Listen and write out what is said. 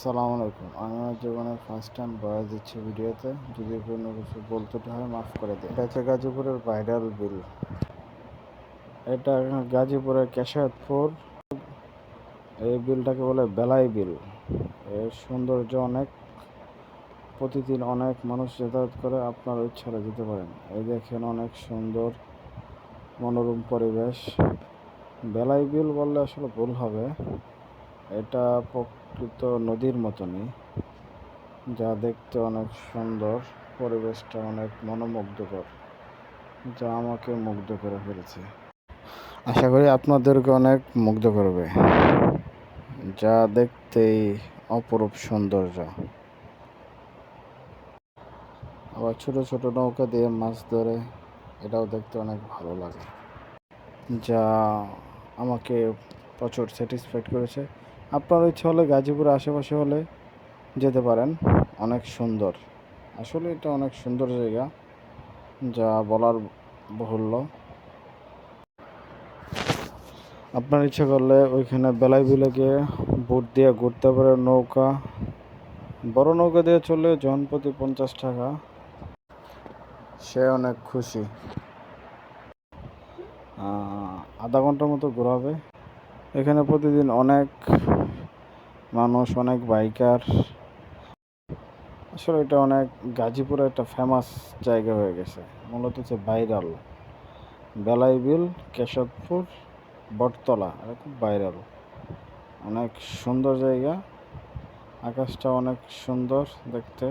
আসসালামু আলাইকুম। আমি আমার জীবনের ফার্স্ট টাইম ভয়েস দিচ্ছি ভিডিওতে। যদি কোনো কিছু বলতে হয় মাফ করে দিন। এটা হচ্ছে গাজীপুরের ভাইরাল বিল। এটা গাজীপুরের কেশায়তপুর। এই বিলটাকে বলে বেলাই বিল। এর সৌন্দর্য অনেক। প্রতিদিন অনেক মানুষ যাতায়াত করে, আপনার ইচ্ছারে যেতে পারেন। এই দেখেন অনেক সুন্দর মনোরম পরিবেশ। বেলাই বিল বললে আসলে ভুল হবে। এটা প্রকৃত নদীর মতনই, যা দেখতে অনেক সুন্দর। পরিবেশটা অনেক মনোমুগ্ধকর, যা আমাকে মুগ্ধ করে ফেলেছে। আশা করি আপনাদেরকে অনেক মুগ্ধ করবে, যা দেখতেই অপরূপ সৌন্দর্য। আবার ছোট ছোট নৌকা দিয়ে মাছ ধরে, এটাও দেখতে অনেক ভালো লাগে, যা আমাকে প্রচুর স্যাটিসফাইড করেছে। আপনার ইচ্ছা হলে গাজীপুরের আশেপাশে হলে যেতে পারেন। অনেক সুন্দর, আসলে এটা অনেক সুন্দর জায়গা, যা বলার বাহুল্য। আপনার ইচ্ছা করলে ওইখানে বেলাই বিলে গিয়ে বোট দিয়ে ঘুরতে পারে। নৌকা, বড় নৌকা দিয়ে চললে জনপ্রতি 50 টাকা। সে অনেক খুশি। আধা ঘন্টার মতো ঘোরাবে। এখানে প্রতিদিন অনেক মানুষ, অনেক বাইকার। আসলে এটা অনেক গাজীপুরে একটা ফেমাস জায়গা হয়ে গেছে। মূলত হচ্ছে ভাইরাল বেলাই বিল, কেশবপুর, বটতলা। এটা খুব ভাইরাল, অনেক সুন্দর জায়গা। আকাশটা অনেক সুন্দর দেখতে।